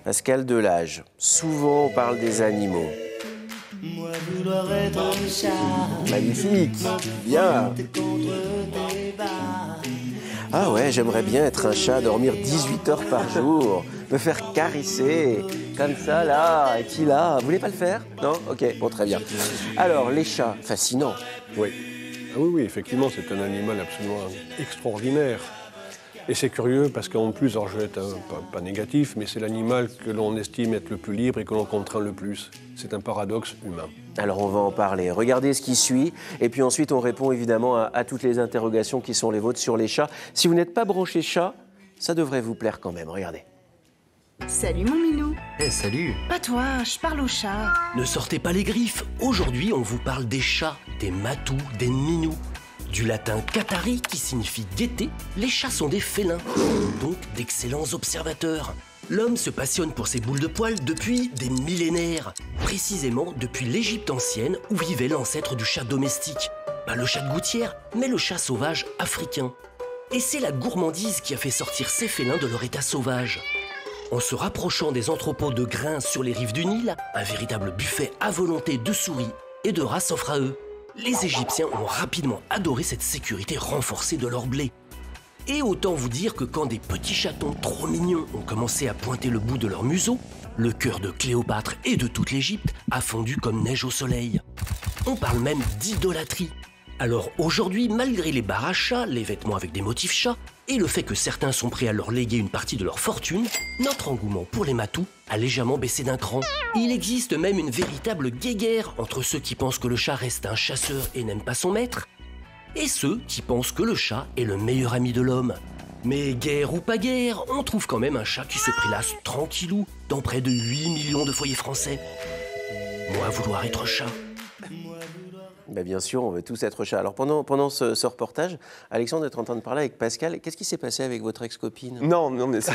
Pascal Delage. Souvent, on parle des animaux. Moi, vouloir être un chat. Magnifique, bien. Ah ouais, j'aimerais bien être un chat, dormir 18 heures par jour, me faire caresser, comme ça, là, et puis là. Vous voulez pas le faire? Non? Ok, bon, très bien. Alors, les chats, fascinants. Oui. Ah oui, effectivement, c'est un animal absolument extraordinaire. Et c'est curieux parce qu'en plus, alors je vais être pas négatif, mais c'est l'animal que l'on estime être le plus libre et que l'on contraint le plus. C'est un paradoxe humain. Alors on va en parler. Regardez ce qui suit et puis ensuite on répond évidemment à toutes les interrogations qui sont les vôtres sur les chats. Si vous n'êtes pas branché chat, ça devrait vous plaire quand même. Regardez. Salut mon minou. Salut. Pas toi, je parle au chat. Ne sortez pas les griffes. Aujourd'hui, on vous parle des chats, des matous, des minous. Du latin catari qui signifie gaieté, les chats sont des félins, donc d'excellents observateurs. L'homme se passionne pour ses boules de poils depuis des millénaires, précisément depuis l'Égypte ancienne où vivait l'ancêtre du chat domestique. Pas le chat de gouttière, mais le chat sauvage africain. Et c'est la gourmandise qui a fait sortir ces félins de leur état sauvage. En se rapprochant des entrepôts de grains sur les rives du Nil, un véritable buffet à volonté de souris et de rats s'offre à eux. Les Égyptiens ont rapidement adoré cette sécurité renforcée de leur blé. Et autant vous dire que quand des petits chatons trop mignons ont commencé à pointer le bout de leur museau, le cœur de Cléopâtre et de toute l'Égypte a fondu comme neige au soleil. On parle même d'idolâtrie. Alors aujourd'hui, malgré les bars à chats, les vêtements avec des motifs chats, et le fait que certains sont prêts à leur léguer une partie de leur fortune, notre engouement pour les matous a légèrement baissé d'un cran. Il existe même une véritable guéguerre entre ceux qui pensent que le chat reste un chasseur et n'aime pas son maître, et ceux qui pensent que le chat est le meilleur ami de l'homme. Mais guerre ou pas guerre, on trouve quand même un chat qui se prélasse tranquillou dans près de 8 millions de foyers français. Moi, vouloir être chat. Ben bien sûr, on veut tous être chat. Alors pendant ce reportage, Alexandre est en train de parler avec Pascal. Qu'est-ce qui s'est passé avec votre ex-copine? Non, mais c'est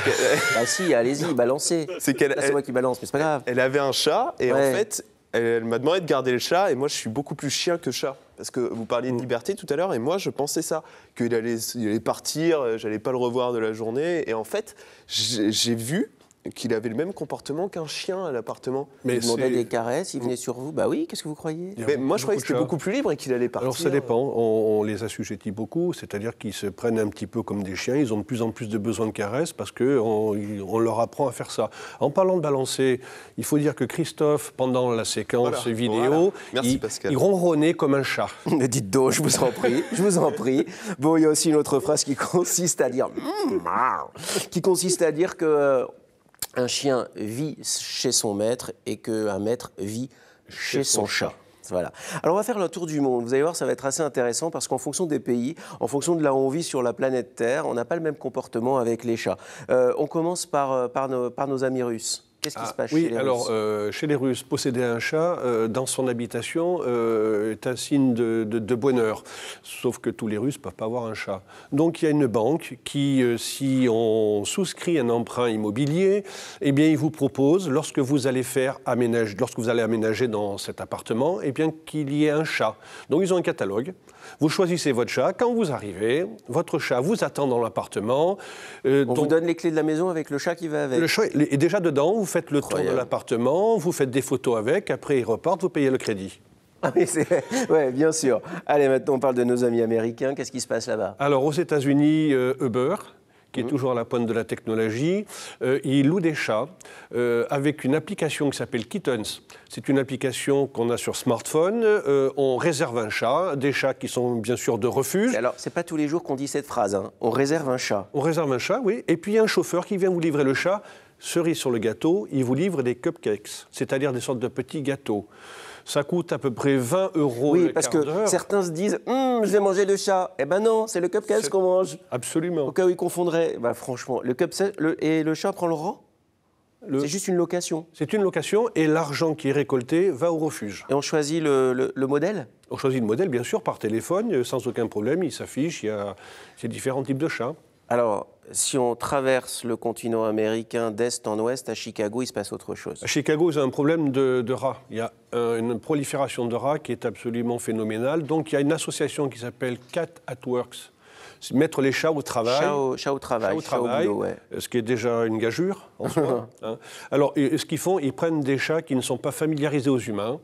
Ah si, allez-y, balancez. C'est moi qui balance, mais c'est pas grave. Elle avait un chat et Ouais. en fait, elle m'a demandé de garder le chat et moi je suis beaucoup plus chien que chat. Parce que vous parliez de liberté tout à l'heure et moi je pensais ça, qu'il allait partir, j'allais pas le revoir de la journée et en fait j'ai vu qu'il avait le même comportement qu'un chien à l'appartement. Il demandait des caresses, il venait sur vous. Bah oui, qu'est-ce que vous croyez? Mais moi je croyais que c'était beaucoup plus libre et qu'il allait partir. Alors ça dépend, on les assujettit beaucoup, c'est-à-dire qu'ils se prennent un petit peu comme des chiens, ils ont de plus en plus de besoin de caresses parce qu'on leur apprend à faire ça. En parlant de balancer, il faut dire que Christophe, pendant la séquence vidéo, Merci, Pascal. il ronronnait comme un chat. Dites donc, je vous en prie, je vous en prie. Bon, il y a aussi une autre phrase qui consiste à dire que un chien vit chez son maître et qu'un maître vit chez son chat. Voilà. Alors on va faire le tour du monde. Vous allez voir, ça va être assez intéressant parce qu'en fonction des pays, en fonction de là où on vit sur la planète Terre, on n'a pas le même comportement avec les chats. On commence par nos amis russes. Qu'est-ce qui se passe chez les Russes? Alors, chez les Russes, posséder un chat dans son habitation est un signe de bonheur. Sauf que tous les Russes ne peuvent pas avoir un chat. Donc, il y a une banque qui, si on souscrit un emprunt immobilier, eh bien, il vous propose, lorsque vous allez aménager dans cet appartement, eh bien, qu'il y ait un chat. Donc, ils ont un catalogue. Vous choisissez votre chat. Quand vous arrivez, votre chat vous attend dans l'appartement. On vous donne les clés de la maison avec le chat qui va avec. Le chat est déjà dedans. Vous faites le tour de l'appartement, vous faites des photos avec, après ils repartent, vous payez le crédit. Ah oui, ouais, bien sûr. Allez, maintenant on parle de nos amis américains. Qu'est-ce qui se passe là-bas? Alors aux États-Unis, Uber, qui est toujours à la pointe de la technologie, il loue des chats avec une application qui s'appelle Kittens. C'est une application qu'on a sur smartphone. On réserve un chat, des chats qui sont bien sûr de refuge. Alors, c'est pas tous les jours qu'on dit cette phrase, hein. On réserve un chat. On réserve un chat, oui. Et puis il y a un chauffeur qui vient vous livrer le chat. Cerise sur le gâteau, il vous livre des cupcakes, c'est-à-dire des sortes de petits gâteaux. Ça coûte à peu près 20 € Oui, parce que certains se disent « je vais manger le chat ». Eh ben non, c'est le cupcake qu'on mange. Absolument. Au cas où ils confondraient, bah, franchement, le cupcake et le chat prend le rang? C'est juste une location. C'est une location et l'argent qui est récolté va au refuge. Et on choisit le modèle? On choisit le modèle, bien sûr, par téléphone, sans aucun problème. Il s'affiche, il y a différents types de chats. Alors, si on traverse le continent américain d'est en ouest, à Chicago, il se passe autre chose. À Chicago, ils ont un problème de rats. Il y a une prolifération de rats qui est absolument phénoménale. Donc, il y a une association qui s'appelle Cat at Works. mettre les chats au travail. Chat au travail, chat au boulot, ouais. Ce qui est déjà une gageure en soi. Hein. Alors, ce qu'ils font, ils prennent des chats qui ne sont pas familiarisés aux humains.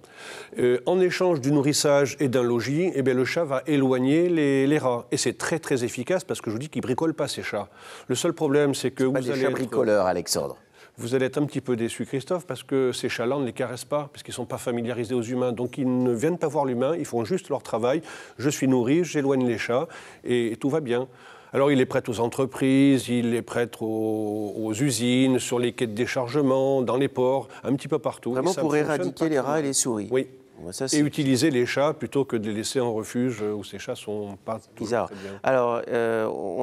En échange du nourrissage et d'un logis, eh bien, le chat va éloigner les rats. Et c'est très, très efficace parce que je vous dis qu'ils ne bricolent pas, ces chats. Le seul problème, c'est que vous Pas des allez chats bricoleurs, Alexandre. Vous allez être un petit peu déçu, Christophe, parce que ces chats-là, on ne les caresse pas, parce qu'ils ne sont pas familiarisés aux humains. Donc, ils ne viennent pas voir l'humain, ils font juste leur travail. Je suis nourri, j'éloigne les chats, et tout va bien. Alors, il les prête aux entreprises, il les prête aux usines, sur les quais de déchargement, dans les ports, un petit peu partout. Vraiment pour éradiquer les rats et les souris. Oui. Ça, et utiliser les chats plutôt que de les laisser en refuge où ces chats ne sont pas toujours très bien. Alors,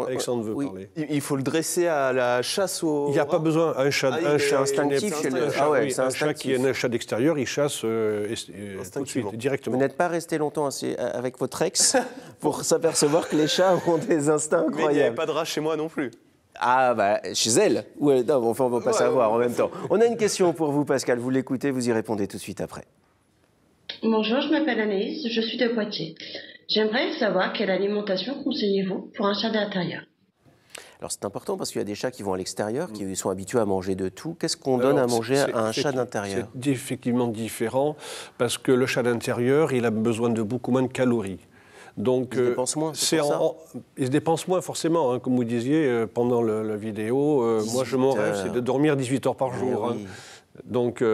Alexandre veut parler. Il faut le dresser à la chasse au... Il n'y a pas besoin. Un chat instinctif. Un chat qui est un chat d'extérieur, il chasse tout de suite, directement. Vous n'êtes pas resté longtemps avec votre ex pour s'apercevoir que les chats ont des instincts incroyables. Mais il n'y avait pas de rat chez moi non plus. Ah, bah, chez elle. Non, enfin, on ne va pas savoir en même temps. On a une question pour vous, Pascal. Vous l'écoutez, vous y répondez tout de suite après. Bonjour, je m'appelle Anaïs, je suis de Poitiers. J'aimerais savoir quelle alimentation conseillez-vous pour un chat d'intérieur? Alors c'est important parce qu'il y a des chats qui vont à l'extérieur, qui sont habitués à manger de tout. Qu'est-ce qu'on donne à manger à un chat d'intérieur? C'est effectivement différent parce que le chat d'intérieur, il a besoin de beaucoup moins de calories. Donc, il dépense moins, c'est pour ça. Il se dépense moins forcément, hein, comme vous disiez pendant la vidéo. Moi, mon rêve, c'est de dormir 18 heures par jour. Oui. Hein. Donc,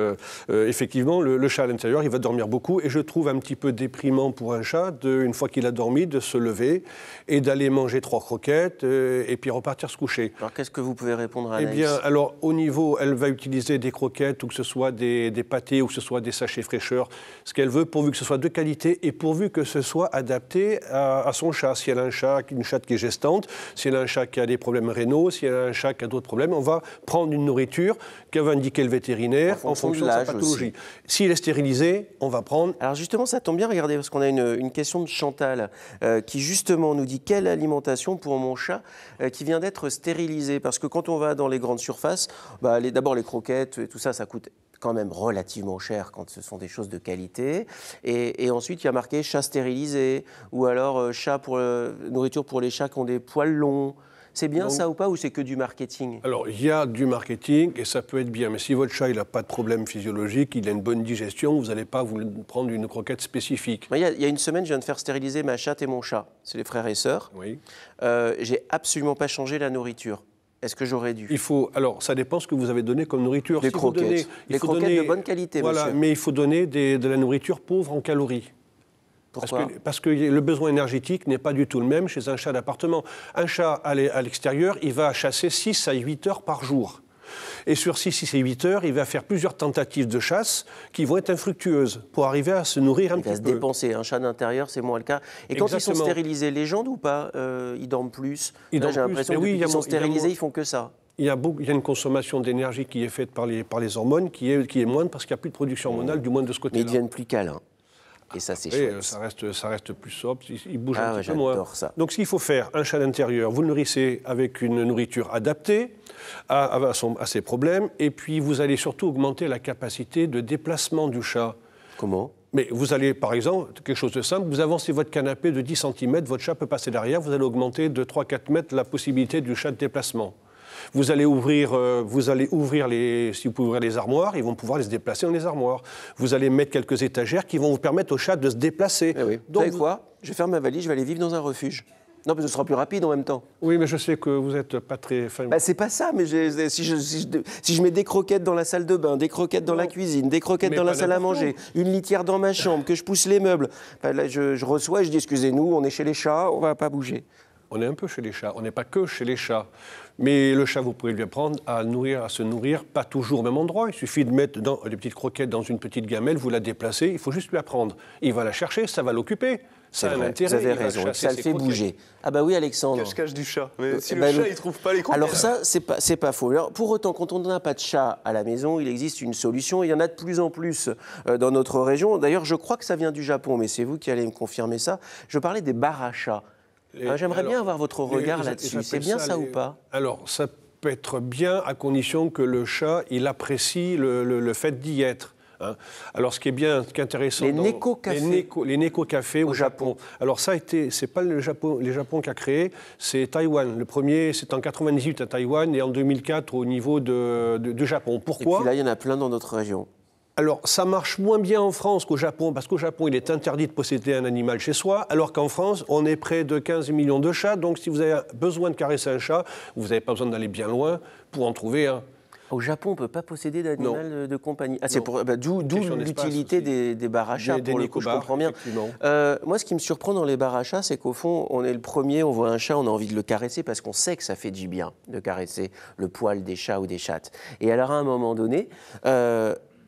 effectivement, le chat à l'intérieur, il va dormir beaucoup. Et je trouve un petit peu déprimant pour un chat, une fois qu'il a dormi, de se lever et d'aller manger 3 croquettes et puis repartir se coucher. Alors, qu'est-ce que vous pouvez répondre à Anaïs? Eh bien, alors, au niveau, elle va utiliser des croquettes ou que ce soit des pâtés ou que ce soit des sachets fraîcheurs, ce qu'elle veut, pourvu que ce soit de qualité et pourvu que ce soit adapté à son chat. Si elle a une chatte qui est gestante, si elle a un chat qui a des problèmes rénaux, si elle a un chat qui a d'autres problèmes, on va prendre une nourriture que va indiquer le vétérinaire en fonction de sa pathologie. S'il est stérilisé, on va prendre... Alors justement, ça tombe bien, regardez, parce qu'on a une question de Chantal qui justement nous dit quelle alimentation pour mon chat qui vient d'être stérilisé. Parce que quand on va dans les grandes surfaces, d'abord les croquettes et tout ça, ça coûte quand même relativement cher quand ce sont des choses de qualité. Et ensuite, il y a marqué chat stérilisé ou alors nourriture pour les chats qui ont des poils longs. C'est bien ça ou pas, ou c'est que du marketing? Alors, il y a du marketing et ça peut être bien. Mais si votre chat n'a pas de problème physiologique, il a une bonne digestion, vous n'allez pas vous prendre une croquette spécifique. Il y a une semaine, je viens de faire stériliser ma chatte et mon chat. C'est les frères et sœurs. Oui. J'ai absolument pas changé la nourriture. Est-ce que j'aurais dû? Alors, ça dépend ce que vous avez donné comme nourriture. Des croquettes. Des croquettes de bonne qualité, voilà, monsieur. Mais il faut donner de la nourriture pauvre en calories. Pourquoi? Parce que le besoin énergétique n'est pas du tout le même chez un chat d'appartement. Un chat à l'extérieur, il va chasser 6 à 8 heures par jour. Et sur 6 et 8 heures, il va faire plusieurs tentatives de chasse qui vont être infructueuses pour arriver à se nourrir un petit peu. Il va se dépenser. Un chat d'intérieur, c'est moins le cas. Et quand ils sont stérilisés, les gens ou pas, ils dorment plus? J'ai l'impression que depuis qu'ils sont stérilisés, ils font que ça. Il y a une consommation d'énergie qui est faite par les hormones qui est moindre parce qu'il n'y a plus de production hormonale, du moins de ce côté-là. Mais ils deviennent plus câlins. Et ça, c'est chouette. Ça reste plus sobre, il bouge un petit peu moins. J'adore ça. Donc, ce qu'il faut faire, un chat d'intérieur, vous le nourrissez avec une nourriture adaptée à ses problèmes, et puis vous allez surtout augmenter la capacité de déplacement du chat. Comment? Mais vous allez, par exemple, quelque chose de simple, vous avancez votre canapé de 10 cm, votre chat peut passer derrière, vous allez augmenter de 3-4 mètres la possibilité du chat de déplacement. Vous allez ouvrir si vous pouvez ouvrir les armoires, ils vont pouvoir se déplacer dans les armoires. Vous allez mettre quelques étagères qui vont vous permettre au chat de se déplacer. Eh oui. Donc, vous savez quoi? Je vais faire ma valise, je vais aller vivre dans un refuge. Non, mais ce sera plus rapide en même temps. Oui, mais je sais que vous n'êtes pas très fan. C'est pas ça, mais si je mets des croquettes dans la salle de bain, des croquettes dans la cuisine, des croquettes dans la salle à manger, une litière dans ma chambre, que je pousse les meubles, là, je reçois et je dis excusez-nous, on est chez les chats, on ne va pas bouger. On est un peu chez les chats, on n'est pas que chez les chats. Mais le chat, vous pouvez lui apprendre à se nourrir, pas toujours au même endroit. Il suffit de mettre des petites croquettes dans une petite gamelle, vous la déplacez, il faut juste lui apprendre. Il va la chercher, ça va l'occuper. Ça a un intérêt. Vous avez raison, ça le fait bouger. Ah bah oui, Alexandre. Cache-cache du chat. Mais si le chat, il ne trouve pas les croquettes. Alors ça, c'est pas faux. Alors, pour autant, quand on n'a pas de chat à la maison, il existe une solution. Il y en a de plus en plus dans notre région. D'ailleurs, je crois que ça vient du Japon, mais c'est vous qui allez me confirmer ça. Je parlais des bars à chats. J'aimerais bien avoir votre regard là-dessus. C'est bien ça ou pas? Alors, ça peut être bien à condition que le chat, il apprécie le fait d'y être. hein. Alors, ce qui est intéressant... Les néco-cafés. Les néco-cafés au Japon. Alors, c'est pas les Japon qui a créé, c'est Taïwan. Le premier, c'est en 98 à Taïwan et en 2004 au niveau du Japon. Pourquoi ? Et puis là, il y en a plein dans notre région. Alors, ça marche moins bien en France qu'au Japon, parce qu'au Japon, il est interdit de posséder un animal chez soi, alors qu'en France, on est près de 15 millions de chats. Donc, si vous avez besoin de caresser un chat, vous n'avez pas besoin d'aller bien loin pour en trouver un. Au Japon, on ne peut pas posséder d'animal de compagnie. Ah, d'où l'utilité des bars à chats, pour le coup, je comprends bien. Moi, ce qui me surprend dans les bars à chats, c'est qu'au fond, on est le premier, on voit un chat, on a envie de le caresser parce qu'on sait que ça fait du bien de caresser le poil des chats ou des chattes. Et alors, à un moment donné,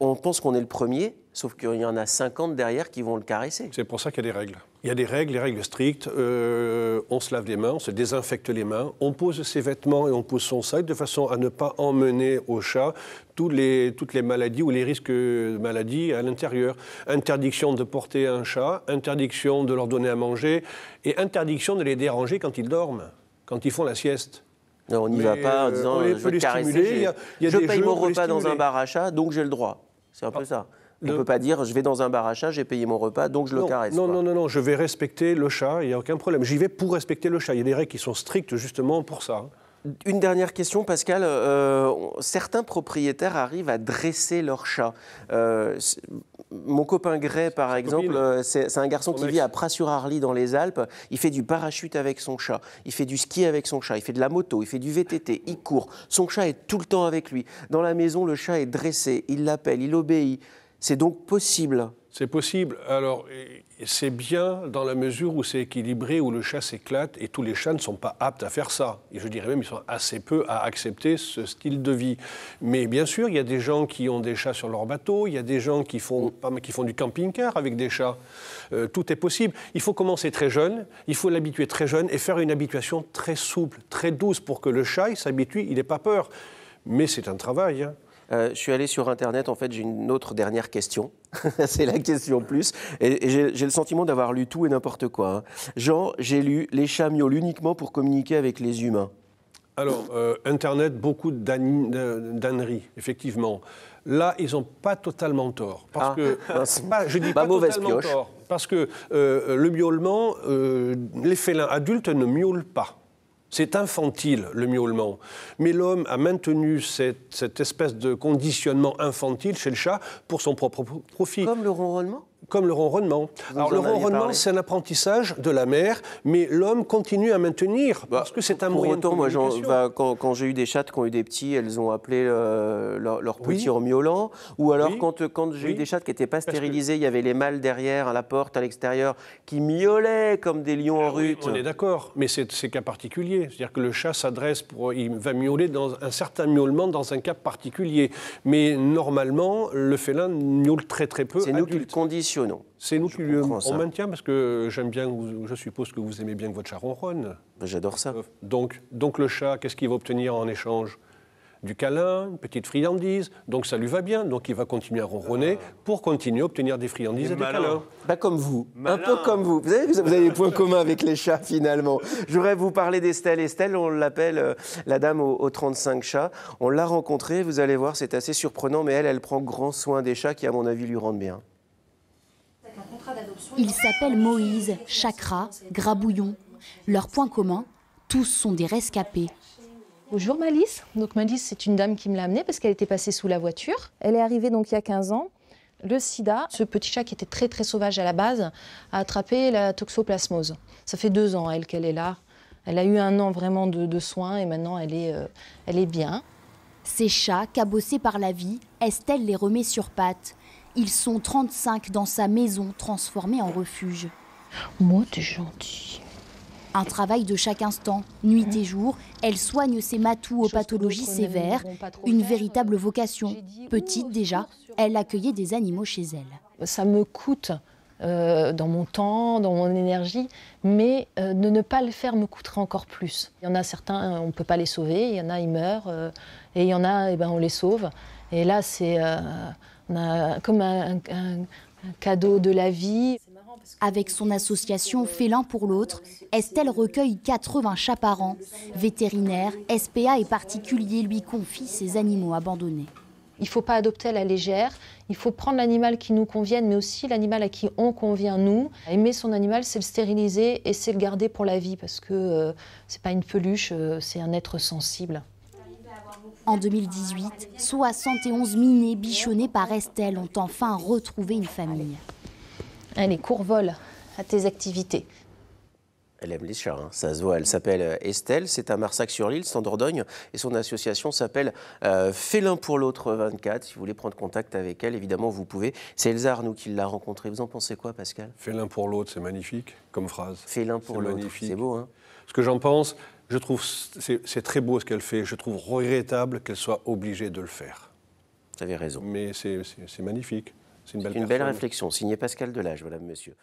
on pense qu'on est le premier, sauf qu'il y en a 50 derrière qui vont le caresser. C'est pour ça qu'il y a des règles. Il y a des règles strictes. On se lave les mains, on se désinfecte les mains, on pose ses vêtements et on pose son sac de façon à ne pas emmener au chat toutes les maladies ou les risques de maladies à l'intérieur. Interdiction de porter un chat, interdiction de leur donner à manger et interdiction de les déranger quand ils dorment, quand ils font la sieste. Non, on n'y va pas en disant je veux te caresser. Je paye mon repas dans un bar à chat, donc j'ai le droit. C'est un peu ça. On ne peut pas dire je vais dans un bar à chat, j'ai payé mon repas, donc je le caresse. Non, je vais respecter le chat, il n'y a aucun problème. J'y vais pour respecter le chat. Il y a des règles qui sont strictes justement pour ça. Une dernière question, Pascal. Certains propriétaires arrivent à dresser leur chat. Mon copain Gray, par exemple, c'est un garçon qui vit à Pras-sur-Arly dans les Alpes. Il fait du parachute avec son chat, il fait du ski avec son chat, il fait de la moto, il fait du VTT, il court. Son chat est tout le temps avec lui. Dans la maison, le chat est dressé, il l'appelle, il obéit. C'est donc possible. C'est possible. Alors, c'est bien dans la mesure où c'est équilibré, où le chat s'éclate, et tous les chats ne sont pas aptes à faire ça. Et je dirais même qu'ils sont assez peu à accepter ce style de vie. Mais bien sûr, il y a des gens qui ont des chats sur leur bateau, il y a des gens qui font du camping-car avec des chats. Tout est possible. Il faut commencer très jeune, il faut l'habituer très jeune et faire une habituation très souple, très douce pour que le chat il s'habitue, il n'ait pas peur. Mais c'est un travail, hein. Je suis allé sur Internet, en fait, j'ai une autre dernière question. C'est la question plus. Et j'ai le sentiment d'avoir lu tout et n'importe quoi, hein. Genre, j'ai lu « Les chats miaulent uniquement pour communiquer avec les humains ». Alors, Internet, beaucoup d'âneries, effectivement. Là, ils n'ont pas totalement tort. Parce que, je dis pas totalement tort. Parce que le miaulement, les félins adultes ne miaulent pas. C'est infantile, le miaulement. Mais l'homme a maintenu cette espèce de conditionnement infantile chez le chat pour son propre profit. Comme le ronronnement ? Comme le ronronnement. Alors, le ronronnement, c'est un apprentissage de la mère, mais l'homme continue à maintenir, parce que c'est un moyen de communication. Moi, quand j'ai eu des chattes qui ont eu des petits, elles ont appelé leur petit en miaulant. Ou alors, quand j'ai eu des chattes qui n'étaient pas stérilisées, il y avait les mâles derrière, à la porte, à l'extérieur, qui miaulaient comme des lions en rut. On est d'accord, mais c'est cas particulier. C'est-à-dire que le chat il va miauler dans un certain miaulement dans un cas particulier. Mais normalement, le félin miaule très très peu. C'est nous qui le conditionnons. C'est nous qui on maintient, parce que j'aime bien, je suppose que vous aimez bien que votre chat ronronne. J'adore ça. Donc le chat, qu'est-ce qu'il va obtenir en échange ? Du câlin, une petite friandise, donc ça lui va bien, donc il va continuer à ronronner pour continuer à obtenir des friandises et des câlins. Pas comme vous, un peu comme vous. Vous avez des points communs avec les chats finalement. Je voudrais vous parler d'Estelle. Estelle, on l'appelle la dame aux 35 chats. On l'a rencontrée, vous allez voir, c'est assez surprenant, mais elle prend grand soin des chats qui, à mon avis, lui rendent bien. Ils s'appellent Moïse, Chakra, Grabouillon. Leur point commun, tous sont des rescapés. Bonjour Malice. Donc Malice, c'est une dame qui me l'a amenée parce qu'elle était passée sous la voiture. Elle est arrivée donc il y a 15 ans. Le sida, ce petit chat qui était très très sauvage à la base, a attrapé la toxoplasmose. Ça fait 2 ans qu'elle est là. Elle a eu 1 an vraiment de soins et maintenant elle est bien. Ces chats, cabossés par la vie, Estelle les remet sur pattes. Ils sont 35 dans sa maison transformée en refuge. Moi, t'es gentil. Un travail de chaque instant, nuit et jour, elle soigne ses matous aux pathologies sévères. Une véritable vocation. Petite déjà, elle accueillait des animaux chez elle. Ça me coûte dans mon temps, dans mon énergie, mais de ne pas le faire me coûterait encore plus. Il y en a certains, on ne peut pas les sauver, il y en a, ils meurent, et il y en a, on les sauve. Et là, c'est... on a comme un cadeau de la vie. Avec son association Félin pour l'autre, Estelle recueille 80 chats par an. Vétérinaires, SPA et particuliers lui confient ces animaux abandonnés. Il ne faut pas adopter à la légère, il faut prendre l'animal qui nous convienne, mais aussi l'animal à qui on convient, nous. Aimer son animal, c'est le stériliser et c'est le garder pour la vie, parce que c'est pas une peluche, c'est un être sensible. En 2018, 71 minés bichonnés par Estelle ont enfin retrouvé une famille. Allez, courvole à tes activités. Elle aime les chats, hein. Ça se voit. Elle s'appelle Estelle, c'est à Marsac-sur-l'Île, c'est en Dordogne, et son association s'appelle Félin pour l'autre 24. Si vous voulez prendre contact avec elle, évidemment, vous pouvez. C'est Elsa Arnoux qui l'a rencontrée. Vous en pensez quoi, Pascal? Félin pour l'autre, c'est magnifique comme phrase. Félin pour l'autre, c'est beau, hein? Ce que j'en pense, je trouve c'est très beau ce qu'elle fait. Je trouve regrettable qu'elle soit obligée de le faire. Vous avez raison. Mais c'est magnifique. C'est une belle réflexion, signée Pascal Delage, voilà, monsieur.